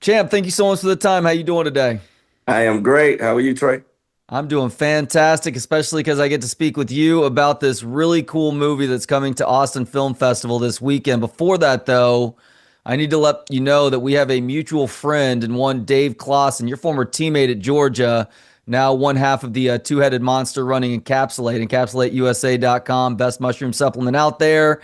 Champ, thank you so much for the time. How you doing today? I am great. How are you, Trey? I'm doing fantastic, especially because I get to speak with you about this really cool movie that's coming to Austin Film Festival this weekend. Before that, though, I need to let you know that we have a mutual friend and one Dave Clausen, your former teammate at Georgia, now one half of the two-headed monster running encapsulateusa.com, best mushroom supplement out there.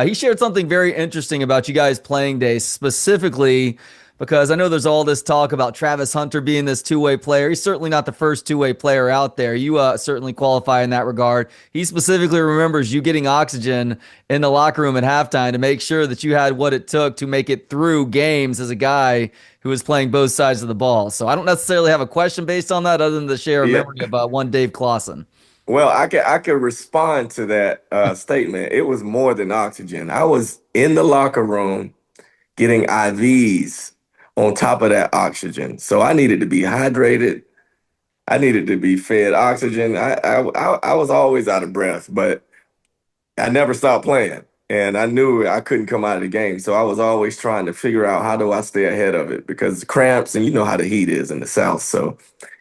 He shared something very interesting about you guys playing days, specifically because I know there's all this talk about Travis Hunter being this two-way player. He's certainly not the first two-way player out there. You certainly qualify in that regard. He specifically remembers you getting oxygen in the locker room at halftime to make sure that you had what it took to make it through games as a guy who was playing both sides of the ball. So I don't necessarily have a question based on that other than to share a Yeah. memory of one Dave Clausen. Well, I could respond to that statement. It was more than oxygen. I was in the locker room getting IVs on top of that oxygen. So I needed to be hydrated. I needed to be fed oxygen. I was always out of breath, but I never stopped playing. And I knew I couldn't come out of the game. So I was always trying to figure out how do I stay ahead of it because cramps, and you know how the heat is in the South. So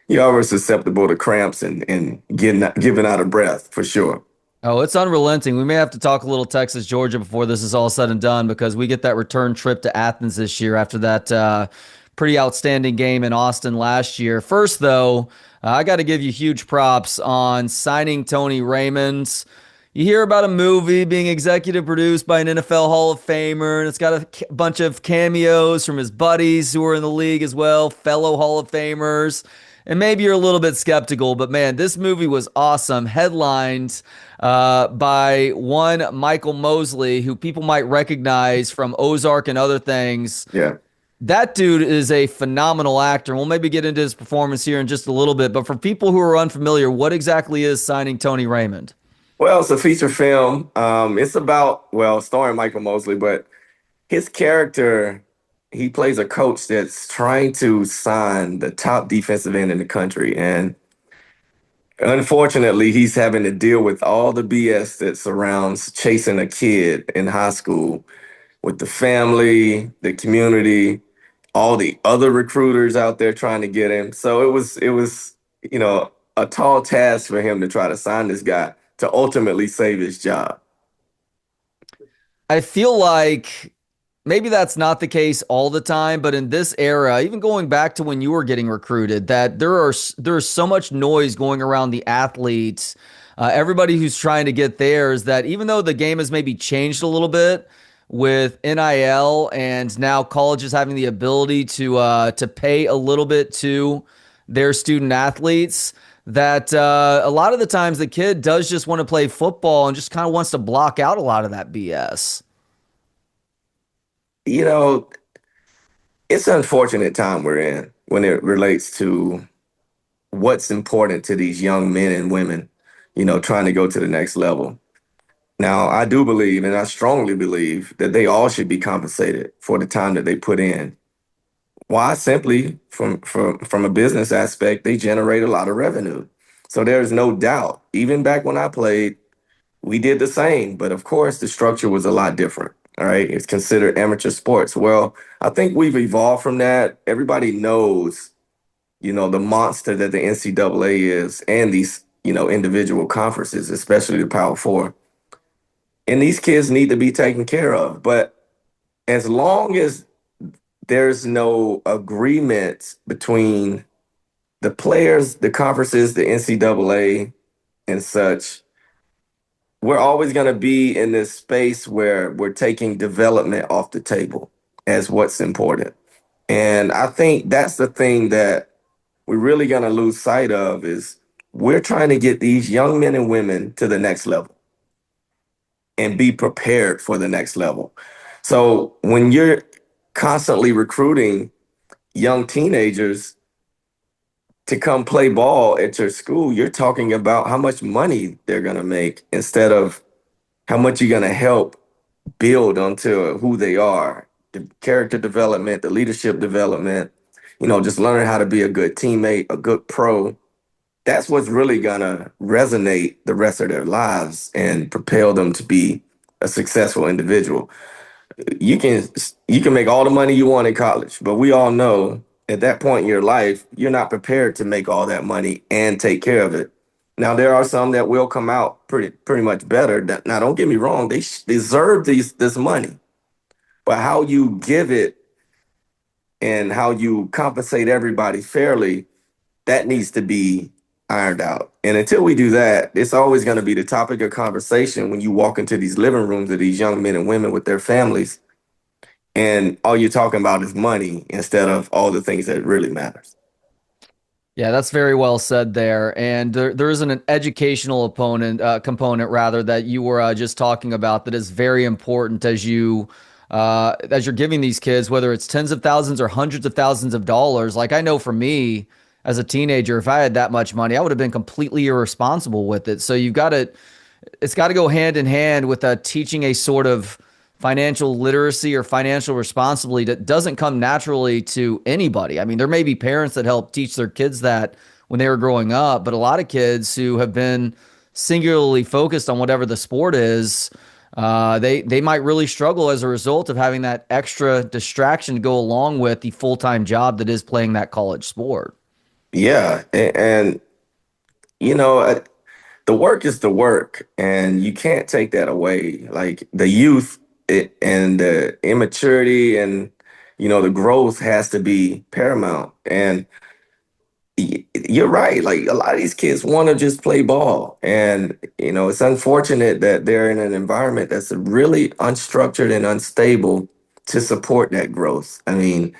you're always susceptible to cramps and giving out of breath for sure. Oh, it's unrelenting. We may have to talk a little Texas, Georgia before this is all said and done because we get that return trip to Athens this year after that pretty outstanding game in Austin last year. First, though, I got to give you huge props on signing Tony Raymond. You hear about a movie being executive produced by an NFL Hall of Famer, and it's got a bunch of cameos from his buddies who are in the league as well, fellow Hall of Famers. And maybe you're a little bit skeptical, but man, this movie was awesome. Headlined by one Michael Mosley, who people might recognize from Ozark and other things. Yeah. That dude is a phenomenal actor. We'll maybe get into his performance here in just a little bit. But for people who are unfamiliar, what exactly is signing Tony Raymond? Well, it's a feature film. It's about, well, starring Michael Mosley, but his character, he plays a coach that's trying to sign the top defensive end in the country. And unfortunately, he's having to deal with all the BS that surrounds chasing a kid in high school with the family, the community, all the other recruiters out there trying to get him. So it was a tall task for him to try to sign this guy to ultimately save his job. I feel like maybe that's not the case all the time, but in this era, even going back to when you were getting recruited, that there's so much noise going around the athletes, everybody who's trying to get theirs. That even though the game has maybe changed a little bit with NIL and now colleges having the ability to pay a little bit to their student athletes. That a lot of the times the kid does just want to play football and just kind of wants to block out a lot of that BS. You know, it's an unfortunate time we're in when it relates to what's important to these young men and women, trying to go to the next level. Now, I do believe, and I strongly believe, that they all should be compensated for the time that they put in. Why? Simply from a business aspect, they generate a lot of revenue. So there's no doubt. Even back when I played, we did the same, but of course the structure was a lot different. All right. It's considered amateur sports. Well, I think we've evolved from that. Everybody knows, the monster that the NCAA is and these, individual conferences, especially the Power Four. And these kids need to be taken care of. But as long as there's no agreement between the players, the conferences, the NCAA, and such, we're always going to be in this space where we're taking development off the table as what's important. And I think that's the thing that we're really going to lose sight of is we're trying to get these young men and women to the next level and be prepared for the next level. So when you're constantly recruiting young teenagers to come play ball at your school, you're talking about how much money they're going to make instead of how much you're going to help build onto who they are, the character development, the leadership development, just learning how to be a good teammate, a good pro. That's what's really going to resonate the rest of their lives and propel them to be a successful individual. you can you can make all the money you want in college, but we all know at that point in your life, you're not prepared to make all that money and take care of it. Now, there are some that will come out pretty much better. Now, don't get me wrong, they deserve this money, but how you give it and how you compensate everybody fairly, that needs to be ironed out. And until we do that, it's always going to be the topic of conversation when you walk into these living rooms of these young men and women with their families, and all you're talking about is money instead of all the things that really matters. Yeah, that's very well said there. And there isn't an educational component rather that you were just talking about that is very important as you're giving these kids, whether it's tens of thousands or hundreds of thousands of dollars. Like I know for me as a teenager, if I had that much money, I would have been completely irresponsible with it. So it's got to go hand in hand with teaching a sort of financial literacy or financial responsibility that doesn't come naturally to anybody. I mean, there may be parents that help teach their kids that when they were growing up, but a lot of kids who have been singularly focused on whatever the sport is, they might really struggle as a result of having that extra distraction to go along with the full time job that is playing that college sport. Yeah, and you know, the work is the work, and you can't take that away. Like the youth and the immaturity and the growth has to be paramount. And you're right. Like a lot of these kids want to just play ball. And, it's unfortunate that they're in an environment that's really unstructured and unstable to support that growth. I mean,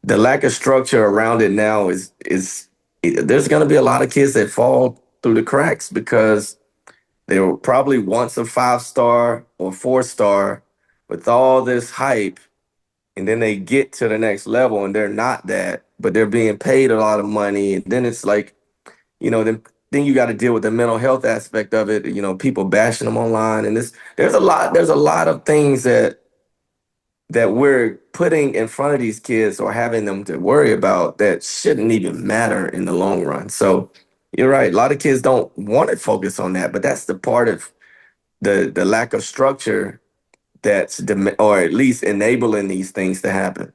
the lack of structure around it now there's going to be a lot of kids that fall through the cracks because they were probably once a 5-star or 4-star with all this hype, and then they get to the next level and they're not that, but they're being paid a lot of money. And then it's like, then you got to deal with the mental health aspect of it, people bashing them online. And there's a lot of things that we're putting in front of these kids or having them to worry about that shouldn't even matter in the long run. So you're right. A lot of kids don't want to focus on that, but that's the part of the lack of structure or at least enabling these things to happen.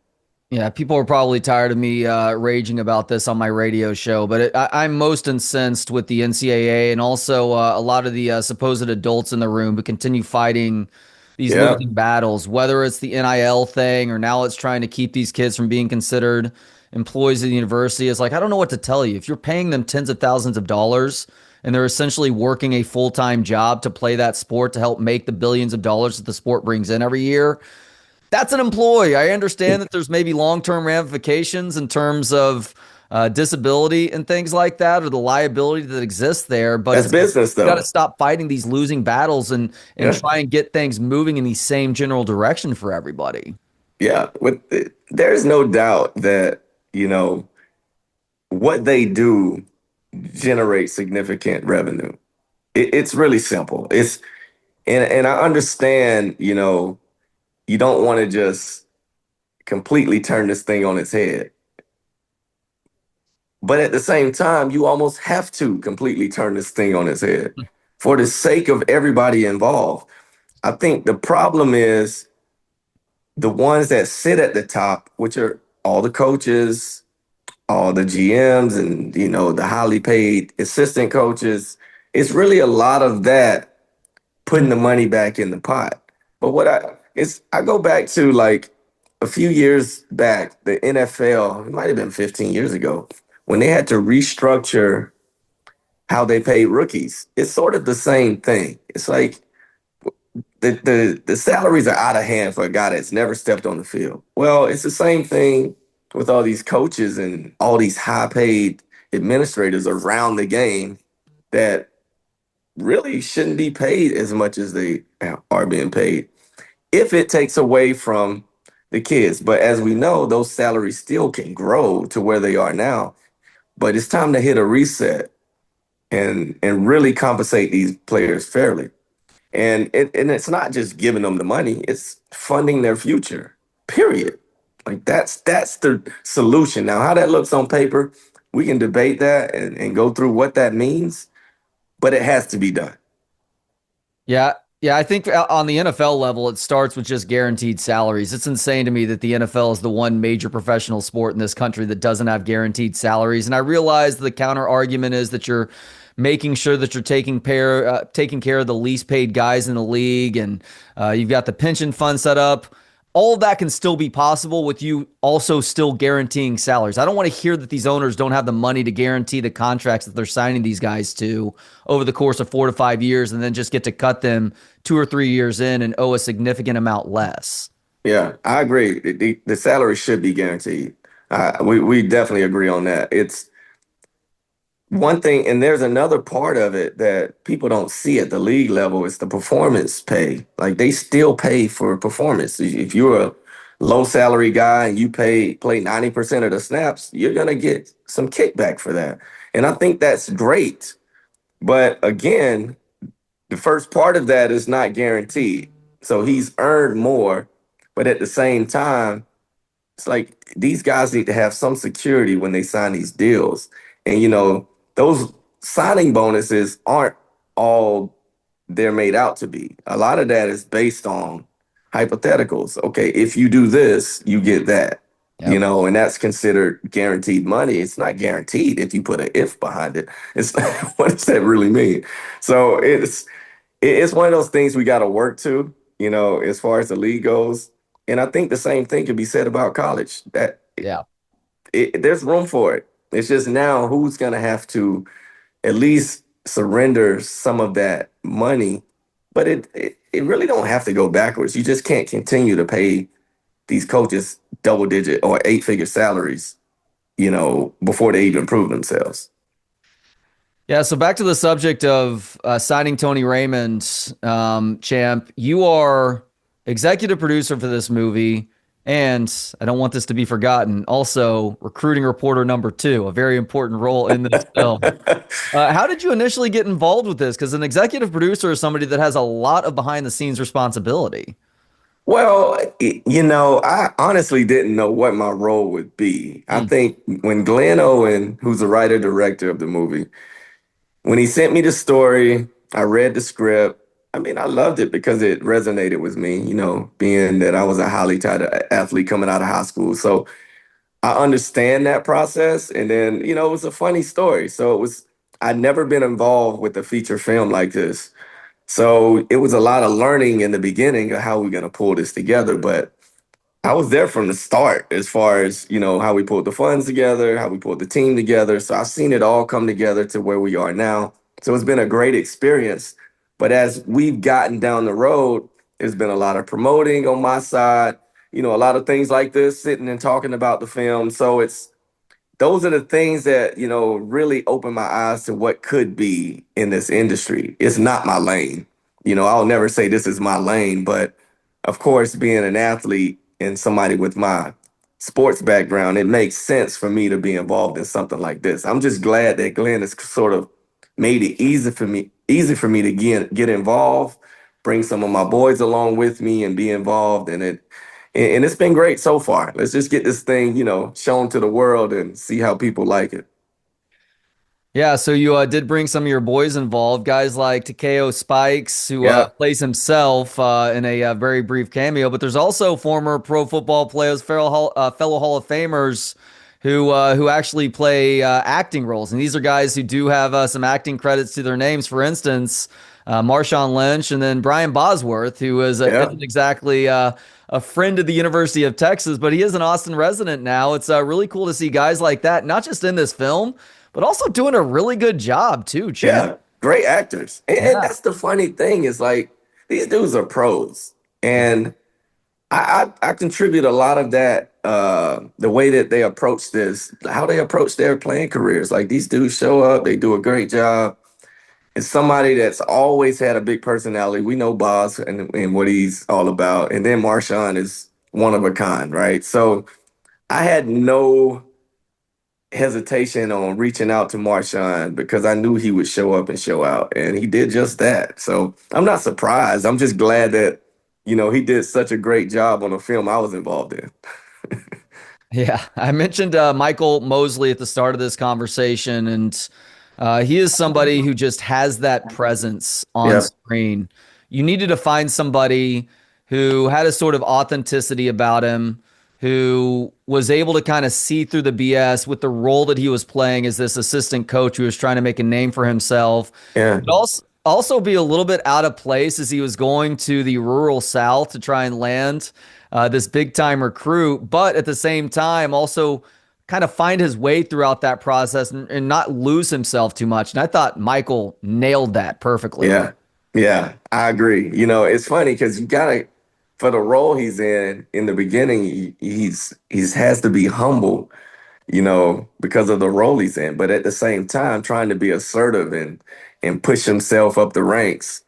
Yeah, people are probably tired of me raging about this on my radio show, but I'm most incensed with the NCAA and also a lot of the supposed adults in the room who continue fighting these Yeah. losing battles, whether it's the NIL thing or now it's trying to keep these kids from being considered employees of the university. It's like, I don't know what to tell you. If you're paying them tens of thousands of dollars and they're essentially working a full time job to play that sport to help make the billions of dollars that the sport brings in every year, that's an employee. I understand that there's maybe long term ramifications in terms of disability and things like that, or the liability that exists there. But That's it's like business you got to though. stop fighting these losing battles and Yeah. try and get things moving in the same general direction for everybody. Yeah. There's no doubt that, what they do generates significant revenue. It's really simple. And I understand, you don't want to just completely turn this thing on its head. But at the same time, you almost have to completely turn this thing on its head for the sake of everybody involved. I think the problem is the ones that sit at the top, which are all the coaches, all the GMs, and the highly paid assistant coaches. It's really a lot of that putting the money back in the pot. But I go back to like a few years back, the NFL, it might have been 15 years ago, when they had to restructure how they paid rookies. It's sort of the same thing. It's like the salaries are out of hand for a guy that's never stepped on the field. Well, it's the same thing with all these coaches and all these high paid administrators around the game that really shouldn't be paid as much as they are being paid if it takes away from the kids. But as we know, those salaries still can grow to where they are now. But it's time to hit a reset and really compensate these players fairly. And it's not just giving them the money, it's funding their future. Period. Like that's the solution. Now, how that looks on paper, we can debate that and go through what that means, but it has to be done. Yeah. Yeah, I think on the NFL level, it starts with just guaranteed salaries. It's insane to me that the NFL is the one major professional sport in this country that doesn't have guaranteed salaries. And I realize the counter argument is that you're making sure that you're taking care of the least paid guys in the league, and you've got the pension fund set up. All of that can still be possible with you also still guaranteeing salaries. I don't want to hear that these owners don't have the money to guarantee the contracts that they're signing these guys to over the course of 4 to 5 years and then just get to cut them 2 or 3 years in and owe a significant amount less. Yeah, I agree. The salary should be guaranteed. We definitely agree on that. It's one thing, and there's another part of it that people don't see at the league level is the performance pay. Like they still pay for performance. If you're a low salary guy and you play 90% of the snaps, you're gonna get some kickback for that. And I think that's great. But again, the first part of that is not guaranteed. So he's earned more, but at the same time, it's like these guys need to have some security when they sign these deals. And those signing bonuses aren't all they're made out to be. A lot of that is based on hypotheticals. Okay, if you do this, you get that. Yep. And that's considered guaranteed money. It's not guaranteed if you put an if behind it. It's what does that really mean? So it's one of those things we got to work to, as far as the league goes. And I think the same thing can be said about college. That Yeah. there's room for it. It's just now who's going to have to at least surrender some of that money. But it really don't have to go backwards. You just can't continue to pay these coaches double digit or eight-figure salaries, before they even prove themselves. Yeah, so back to the subject of signing Tony Raymond, champ. You are executive producer for this movie, and I don't want this to be forgotten. Also, recruiting reporter number two, a very important role in this film. How did you initially get involved with this? Because an executive producer is somebody that has a lot of behind the scenes responsibility. Well, I honestly didn't know what my role would be. I Mm. think when Glenn Owen, who's the writer director of the movie, when he sent me the story, I read the script. I mean, I loved it because it resonated with me, being that I was a highly touted athlete coming out of high school. So I understand that process. And then, it was a funny story. So I'd never been involved with a feature film like this. So it was a lot of learning in the beginning of how we're going to pull this together. But I was there from the start as far as, how we pulled the funds together, how we pulled the team together. So I've seen it all come together to where we are now. So it's been a great experience. But as we've gotten down the road, there's been a lot of promoting on my side, a lot of things like this, sitting and talking about the film. So those are the things that, really open my eyes to what could be in this industry. It's not my lane. I'll never say this is my lane, but of course, being an athlete and somebody with my sports background, it makes sense for me to be involved in something like this. I'm just glad that Glenn has sort of made it easy for me to get involved, bring some of my boys along with me and be involved in it. And it's been great so far. Let's just get this thing, shown to the world and see how people like it. Yeah, so you did bring some of your boys involved, guys like Takeo Spikes, who Yeah. plays himself in a very brief cameo. But there's also former pro football players, fellow Hall of Famers, who actually play acting roles, and these are guys who do have some acting credits to their names. For instance, Marshawn Lynch, and then Brian Bosworth, who Yeah. isn't exactly a friend of the University of Texas, but he is an Austin resident now. It's really cool to see guys like that, not just in this film, but also doing a really good job too, champ. Yeah. Great actors. And Yeah. that's the funny thing is like these dudes are pros. And I contribute a lot of that, the way that they approach this, how they approach their playing careers. Like these dudes show up, they do a great job. It's somebody that's always had a big personality. We know Boz and what he's all about. And then Marshawn is one of a kind, right? So I had no hesitation on reaching out to Marshawn because I knew he would show up and show out. And he did just that. So I'm not surprised. I'm just glad that, he did such a great job on the film I was involved in. Yeah, I mentioned Michael Mosley at the start of this conversation, and he is somebody who just has that presence on Yeah. screen. you needed to find somebody who had a sort of authenticity about him, who was able to kind of see through the BS with the role that he was playing as this assistant coach who was trying to make a name for himself, Yeah. but also be a little bit out of place as he was going to the rural South to try and land this big time recruit, but at the same time also kind of find his way throughout that process and not lose himself too much. And I thought Michael nailed that perfectly. Yeah. Yeah. I agree. It's funny because you gotta for the role he's in the beginning, he's has to be humble, because of the role he's in. But at the same time, trying to be assertive and push himself up the ranks,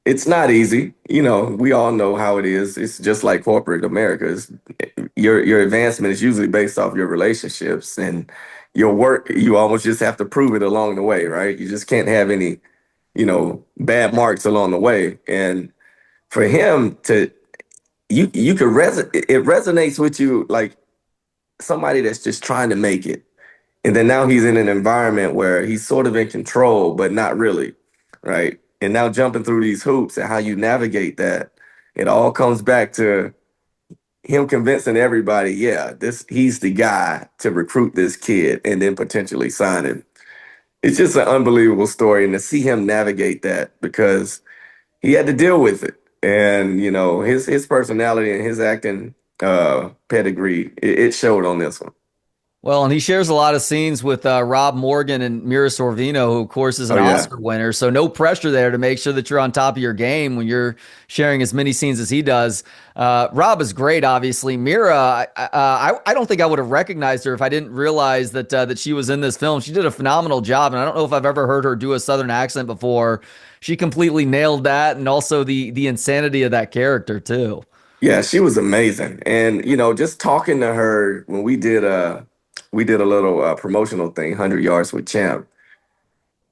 it's not easy. We all know how it is. It's just like corporate America. Your advancement is usually based off your relationships and your work. You almost just have to prove it along the way, right? You just can't have any, bad marks along the way. And for him to you could it resonates with you like somebody that's just trying to make it. And then now he's in an environment where he's sort of in control, but not really, right? And now jumping through these hoops and how you navigate that, it all comes back to him convincing everybody, yeah, he's the guy to recruit this kid and then potentially sign him. It's just an unbelievable story, and to see him navigate that because he had to deal with it, and his personality and his acting pedigree, it showed on this one. Well, and he shares a lot of scenes with Rob Morgan and Mira Sorvino, who, of course, is Oh an yeah, Oscar winner. So no pressure there to make sure that you're on top of your game when you're sharing as many scenes as he does. Rob is great, obviously. Mira, I don't think I would have recognized her if I didn't realize that she was in this film. She did a phenomenal job, and I don't know if I've ever heard her do a Southern accent before. She completely nailed that, and also the insanity of that character too. yeah, she was amazing, and just talking to her when we did a little promotional thing, 100 yards with Champ,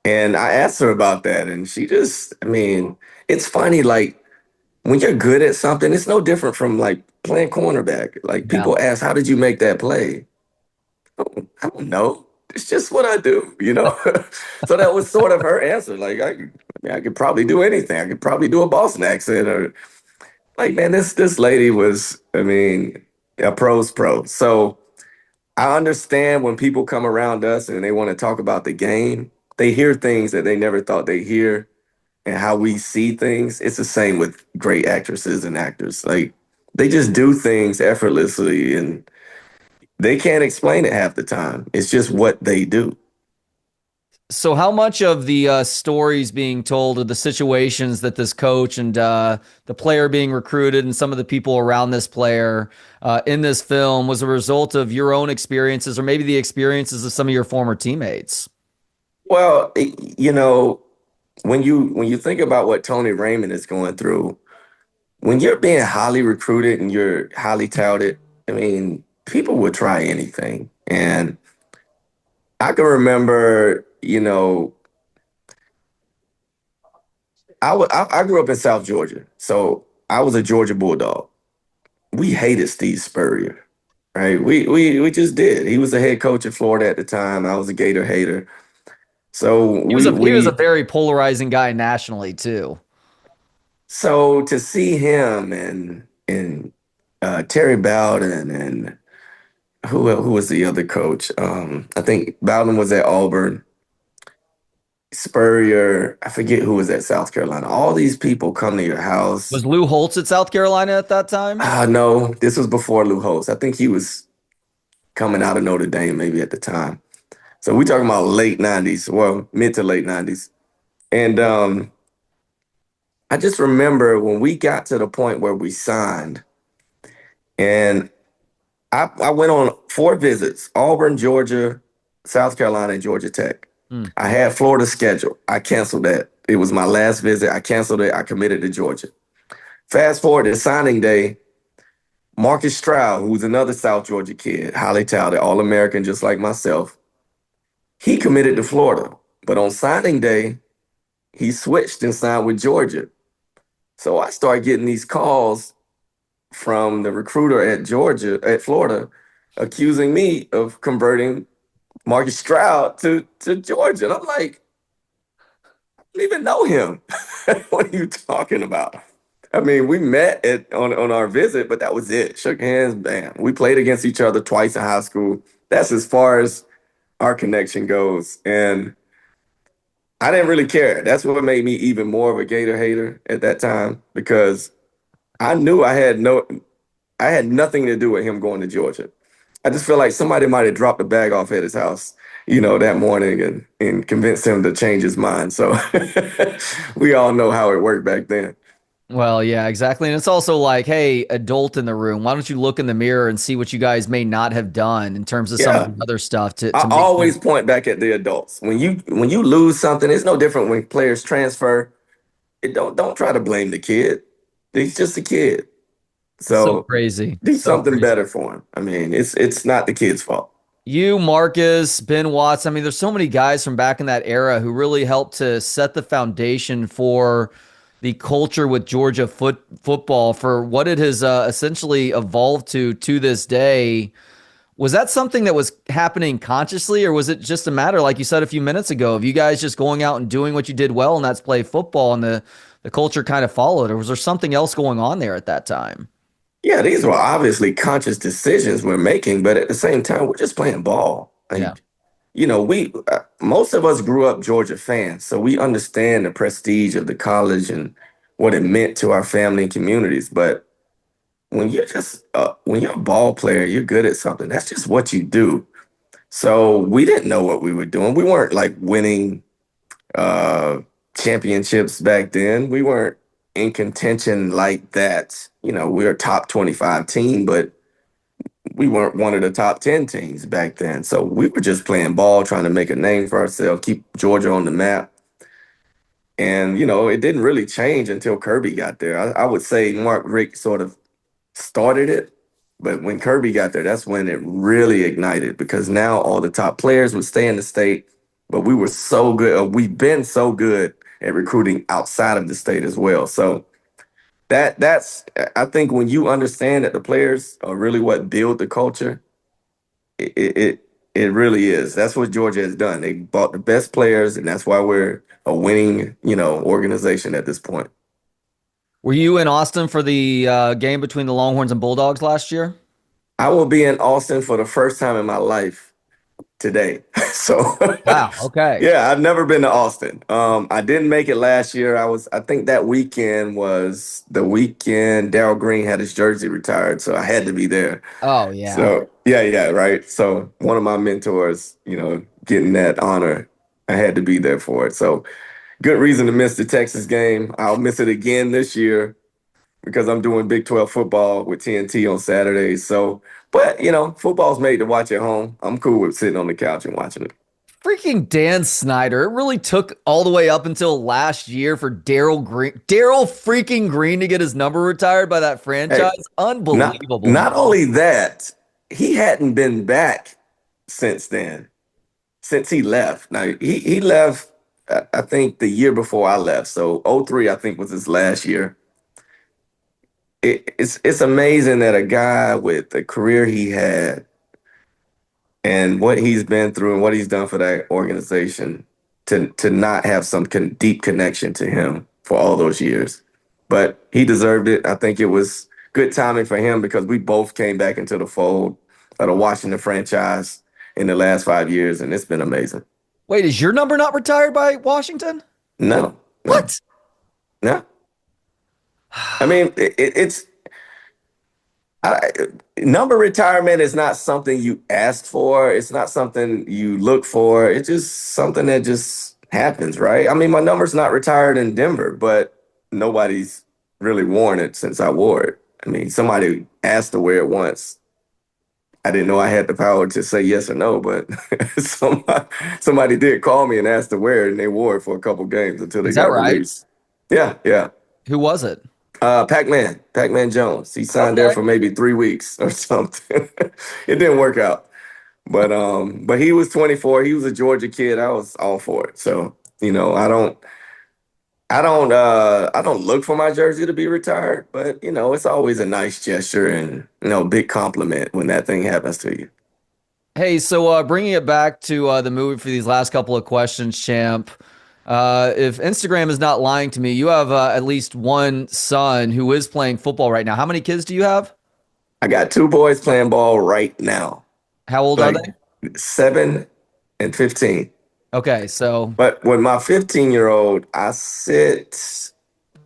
and I asked her about that, and she just, I mean, it's funny, like when you're good at something, it's no different from like playing cornerback. Like Yeah. people ask, how did you make that play? I don't know. It's just what I do. So that was sort of her answer. Like I could probably do anything. I could probably do a Boston accent or like, man, this lady was, I mean, a pro's pro. So I understand when people come around us and they want to talk about the game, they hear things that they never thought they'd hear and how we see things. It's the same with great actresses and actors. Like they just do things effortlessly and they can't explain it half the time. It's just what they do. So, how much of the stories being told or the situations that this coach and the player being recruited and some of the people around this player in this film was a result of your own experiences or maybe the experiences of some of your former teammates? Well, when you think about what Tony Raymond is going through, when you're being highly recruited and you're highly touted, I mean, people would try anything. And I can remember, I grew up in South Georgia, so I was a Georgia Bulldog. We hated Steve Spurrier, right? We just did. He was the head coach at Florida at the time. I was a Gator hater. So He was we a we very polarizing guy nationally too. so to see him and Terry Bowden and who was the other coach? I think Bowden was at Auburn. Spurrier, I forget who was at South Carolina. All these people come to your house. Was Lou Holtz at South Carolina at that time? No, this was before Lou Holtz. I think he was coming out of Notre Dame maybe at the time. So we talking about late 90s, well, mid to late 90s. And I just remember when we got to the point where we signed, and I went on 4 visits: Auburn, Georgia, South Carolina, and Georgia Tech. Hmm. I had Florida scheduled. I canceled that. It was my last visit. I canceled it. I committed to Georgia. Fast forward to signing day, Marcus Stroud, who's another South Georgia kid, highly touted, All American, just like myself, he committed to Florida. But on signing day, he switched and signed with Georgia. So I started getting these calls from the recruiter at Florida, accusing me of converting Marcus Stroud to Georgia. And I'm like, I don't even know him. What are you talking about? I mean, we met on our visit, but that was it. Shook hands, bam. We played against each other twice in high school. That's as far as our connection goes. And I didn't really care. That's what made me even more of a Gator hater at that time because I knew I had nothing to do with him going to Georgia. I just feel like somebody might have dropped a bag off at his house, that morning and convinced him to change his mind. So we all know how it worked back then. Well, yeah, exactly. And it's also like, hey, adult in the room, why don't you look in the mirror and see what you guys may not have done in terms of some of Yeah. the other stuff to I make always you. point back at the adults. When you lose something, it's no different when players transfer. Don't try to blame the kid. He's just a kid. So So crazy. do So something crazy. better for him. I mean, it's not the kid's fault. You, Marcus, Ben Watts. I mean, there's so many guys from back in that era who really helped to set the foundation for the culture with Georgia football for what it has essentially evolved to this day. Was that something that was happening consciously, or was it just a matter, like you said a few minutes ago, of you guys just going out and doing what you did well, and that's play football, and the culture kind of followed, or was there something else going on there at that time? Yeah, these were obviously conscious decisions we're making, but at the same time, we're just playing ball. Yeah. Like, we most of us grew up Georgia fans, so we understand the prestige of the college and what it meant to our family and communities. But when you're a ball player, you're good at something. That's just what you do. So we didn't know what we were doing. We weren't like winning uh championships back then. We weren't in contention like that. We were a top 25 team, but we weren't one of the top 10 teams back then. So we were just playing ball, trying to make a name for ourselves, keep Georgia on the map. And, it didn't really change until Kirby got there. I would say Mark Richt sort of started it, but when Kirby got there, that's when it really ignited because now all the top players would stay in the state, but we were so good. We've been so good at recruiting outside of the state as well. So that's I think when you understand that the players are really what build the culture, it really is. That's what Georgia has done. They bought the best players, and that's why we're a winning, organization at this point. Were you in Austin for the game between the Longhorns and Bulldogs last year? I will be in Austin for the first time in my life today. So Wow. Okay. yeah, I've never been to Austin. I didn't make it last year. I think that weekend was the weekend Darrell Green had his jersey retired, so I had to be there. Oh yeah. So yeah, right. So one of my mentors, getting that honor, I had to be there for it. So good reason to miss the Texas game. I'll miss it again this year because I'm doing Big 12 football with TNT on Saturdays. So, but football's made to watch at home. I'm cool with sitting on the couch and watching it. Freaking Dan Snyder. It really took all the way up until last year for Darrell freaking Green to get his number retired by that Hey, franchise. not Unbelievable, not man. only that, he hadn't been back since then, since he left. Now he left, I think the year before I left. So '03, I think was his last year. It's amazing that a guy with the career he had and what he's been through and what he's done for that organization to not have some deep connection to him for all those years. But he deserved it. I think it was good timing for him because we both came back into the fold of the Washington franchise in the last 5 years, and it's been amazing. Wait, is your number not retired by Washington? No, no, What? no. I mean, I, number retirement is not something you asked for. It's not something you look for. It's just something that just happens, right? I mean, my number's not retired in Denver, but nobody's really worn it since I wore it. I mean, somebody asked to wear it once. I didn't know I had the power to say yes or no, but somebody did call me and asked to wear it, and they wore it for a couple games until they Is that got right? released. Yeah, yeah. Who was it? Pac-Man Jones. He signed there Okay. for maybe 3 weeks or something. It didn't work out, but he was 24. He was a Georgia kid. I was all for it. So I don't look for my jersey to be retired, but it's always a nice gesture and big compliment when that thing happens to you. Hey, so bringing it back to the movie for these last couple of questions, champ. If Instagram is not lying to me, you have at least one son who is playing football right now. How many kids do you have? I got two boys playing ball right now, How old are like they? 7 and 15. Okay, so But with my 15-year-old,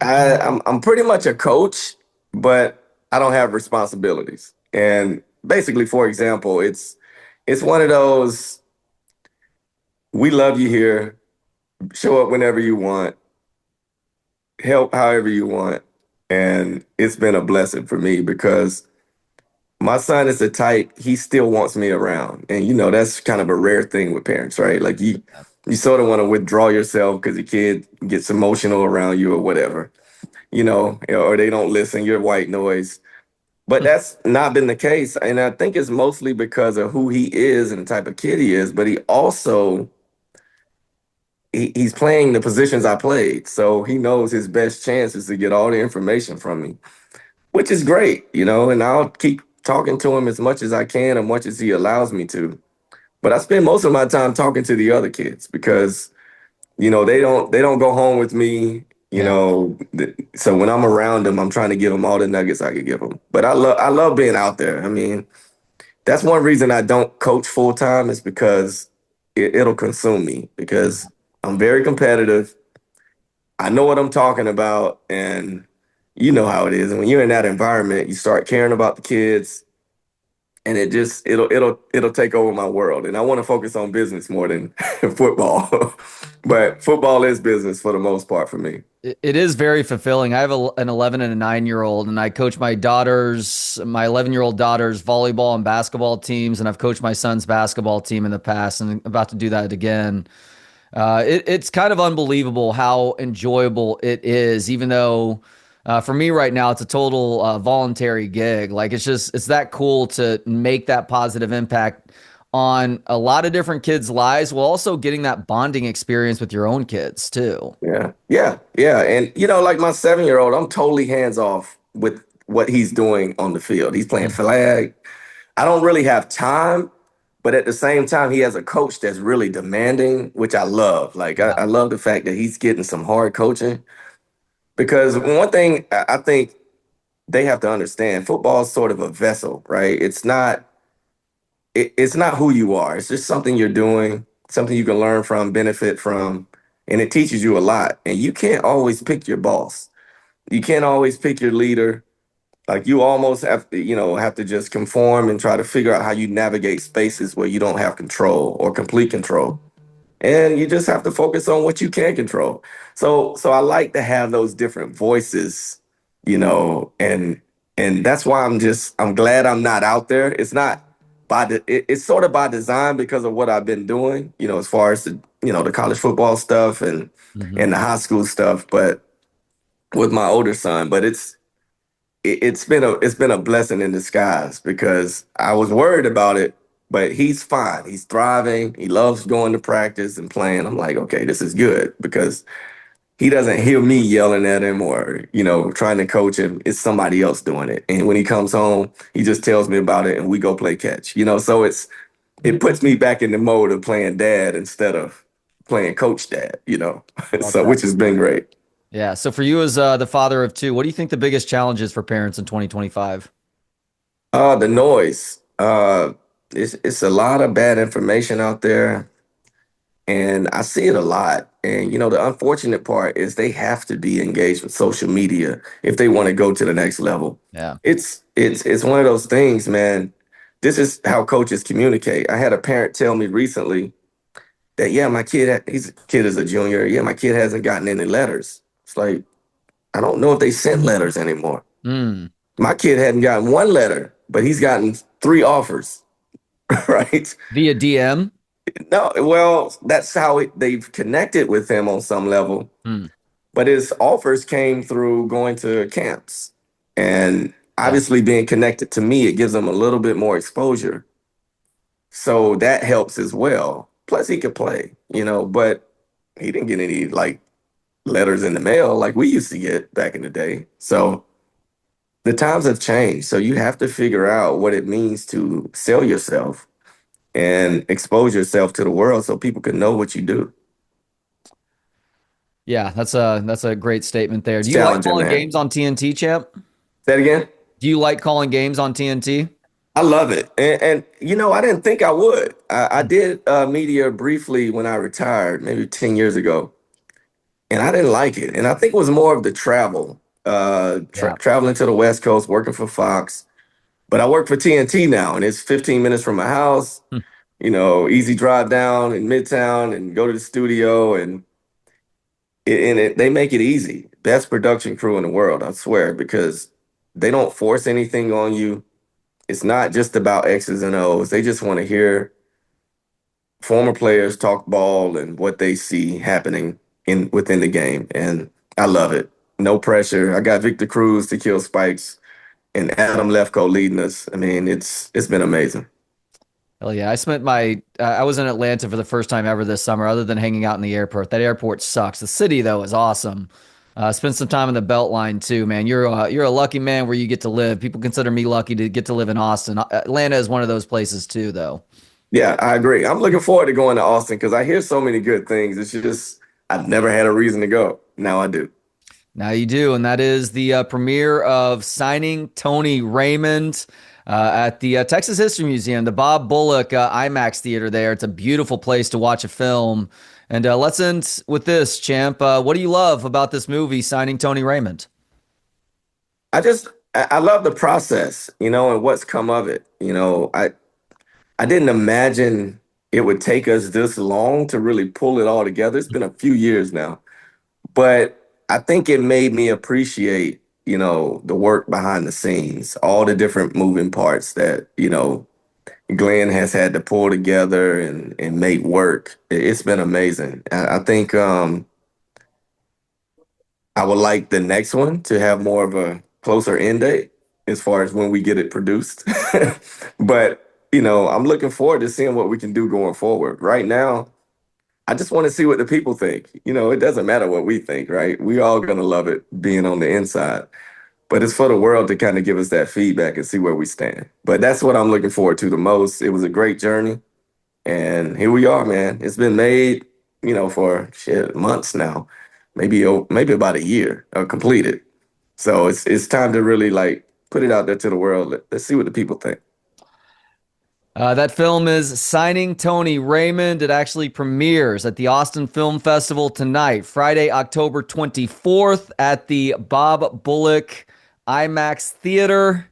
I'm pretty much a coach, but I don't have responsibilities. And basically, for example, it's one of those, we love you here, show up whenever you want, help however you want. And it's been a blessing for me because my son is the type, he still wants me around. And that's kind of a rare thing with parents, right? Like you sort of want to withdraw yourself because the kid gets emotional around you or whatever, or they don't listen, you're white noise. But that's not been the case. And I think it's mostly because of who he is and the type of kid he is. But he also, he's playing the positions I played. So he knows his best chance is to get all the information from me, which is great, and I'll keep talking to him as much as I can, as much as he allows me to. But I spend most of my time talking to the other kids because, they don't go home with me, yeah. so when I'm around them, I'm trying to give them all the nuggets I could give them. But I love being out there. I mean, that's one reason I don't coach full time is because it'll consume me because I'm very competitive. I know what I'm talking about, and you know how it is. And when you're in that environment, you start caring about the kids, and it'll take over my world. And I want to focus on business more than football, but football is business for the most part for me. It is very fulfilling. I have an 11 and a 9-year-old, and I coach my 11-year-old daughter's volleyball and basketball teams, and I've coached my son's basketball team in the past, and I'm about to do that again. It's kind of unbelievable how enjoyable it is, even though for me right now it's a total voluntary gig. Like it's that cool to make that positive impact on a lot of different kids' lives while also getting that bonding experience with your own kids too. Yeah, yeah, yeah. And like my 7-year-old, I'm totally hands off with what he's doing on the field. He's playing flag. I don't really have time, but at the same time, he has a coach that's really demanding, which I love. Like I, Yeah. I love the fact that he's getting some hard coaching because one thing I think they have to understand, football is sort of a vessel, right? It's not who you are. It's just something you're doing, something you can learn from, benefit from, and it teaches you a lot. And you can't always pick your boss. You can't always pick your leader. Like you almost have to just conform and try to figure out how you navigate spaces where you don't have control or complete control. And you just have to focus on what you can control. So I like to have those different voices, and that's why I'm glad I'm not out there. It's not it's sort of by design because of what I've been doing, as far as the college football stuff and Mhm. and the high school stuff, but with my older son. But it's been a blessing in disguise because I was worried about it, but he's fine. He's thriving. He loves going to practice and playing. I'm like, okay, this is good because he doesn't hear me yelling at him or, trying to coach him. It's somebody else doing it. And when he comes home, he just tells me about it and we go play catch. So it puts me back in the mode of playing dad instead of playing coach dad. Love So that. which has been great. Yeah. So for you as the father of two, what do you think the biggest challenge is for parents in 2025? The noise. It's a lot of bad information out there, and I see it a lot. And the unfortunate part is they have to be engaged with social media if they want to go to the next level. Yeah. It's one of those things, man. This is how coaches communicate. I had a parent tell me recently that, yeah, my kid is a junior. Yeah, my kid hasn't gotten any letters. It's like, I don't know if they send letters anymore. Mm. My kid hadn't gotten one letter, but he's gotten three offers, right? Via DM. No, well, that's how they've connected with him on some level. Mm. But his offers came through going to camps. And Yeah. obviously, being connected to me, it gives him a little bit more exposure. So that helps as well. Plus, he could play, but he didn't get any like letters in the mail like we used to get back in the day. So the times have changed. So you have to figure out what it means to sell yourself and expose yourself to the world so people can know what you do. Yeah, that's a great statement there. Do It's you like challenging, calling man. games on TNT, champ? Say it again. Do you like calling games on TNT? I love it. And I didn't think I would. I did media briefly when I retired, maybe 10 years ago, and I didn't like it. And I think it was more of the travel, Yeah. traveling to the West Coast, working for Fox. But I work for TNT now, and it's 15 minutes from my house, easy drive down in Midtown and go to the studio, and they make it easy. Best production crew in the world, I swear, because they don't force anything on you. It's not just about X's and O's. They just want to hear former players talk ball and what they see happening in within the game. And I love it. No pressure. I got Victor Cruz to kill spikes and Adam Lefko leading us. I mean, it's been amazing. Hell yeah. I was in Atlanta for the first time ever this summer, other than hanging out in the airport. That airport sucks. The city, though, is awesome. Spent some time in the Beltline too, man. You're a lucky man where you get to live. People consider me lucky to get to live in Austin. Atlanta is one of those places too, though. Yeah, I agree. I'm looking forward to going to Austin because I hear so many good things. It's just I've never had a reason to go. Now I do. Now you do, and that is the premiere of Signing Tony Raymond at the Texas History Museum, the Bob Bullock IMAX theater there. It's a beautiful place to watch a film. And let's end with this, champ. What do you love about this movie, Signing Tony Raymond? I love the process, and what's come of it. I didn't imagine it would take us this long to really pull it all together. It's been a few years now, but I think it made me appreciate, the work behind the scenes, all the different moving parts that, Glenn has had to pull together and make work. It's been amazing. I think I would like the next one to have more of a closer end date as far as when we get it produced. But, I'm looking forward to seeing what we can do going forward. Right now, I just want to see what the people think. It doesn't matter what we think, right? We all gonna love it being on the inside. But it's for the world to kind of give us that feedback and see where we stand. But that's what I'm looking forward to the most. It was a great journey. And here we are, man. It's been made, for shit months now, maybe about a year completed. So it's time to really like put it out there to the world. Let's see what the people think. That film is Signing Tony Raymond. It actually premieres at the Austin Film Festival tonight, Friday, October 24th, at the Bob Bullock IMAX Theater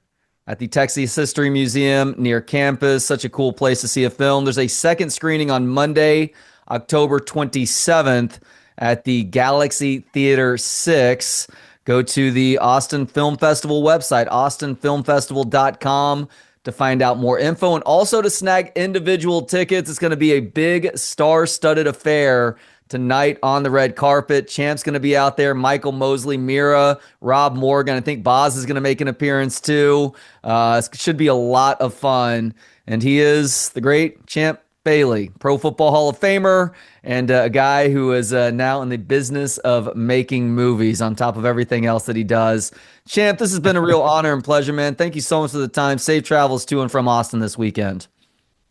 at the Texas History Museum near campus. Such a cool place to see a film. There's a second screening on Monday, October 27th at the Galaxy Theater 6. Go to the Austin Film Festival website, austinfilmfestival.com, to find out more info and also to snag individual tickets. It's going to be a big star-studded affair tonight on the red carpet. Champ's going to be out there. Michael Mosley, Mira, Rob Morgan. I think Boz is going to make an appearance too. It should be a lot of fun. And he is the great Champ Bailey, Pro Football Hall of Famer, and a guy who is now in the business of making movies on top of everything else that he does. Champ, this has been a real honor and pleasure, man. Thank you so much for the time. Safe travels to and from Austin this weekend.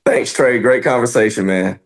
Thanks, Trey. Great conversation, man.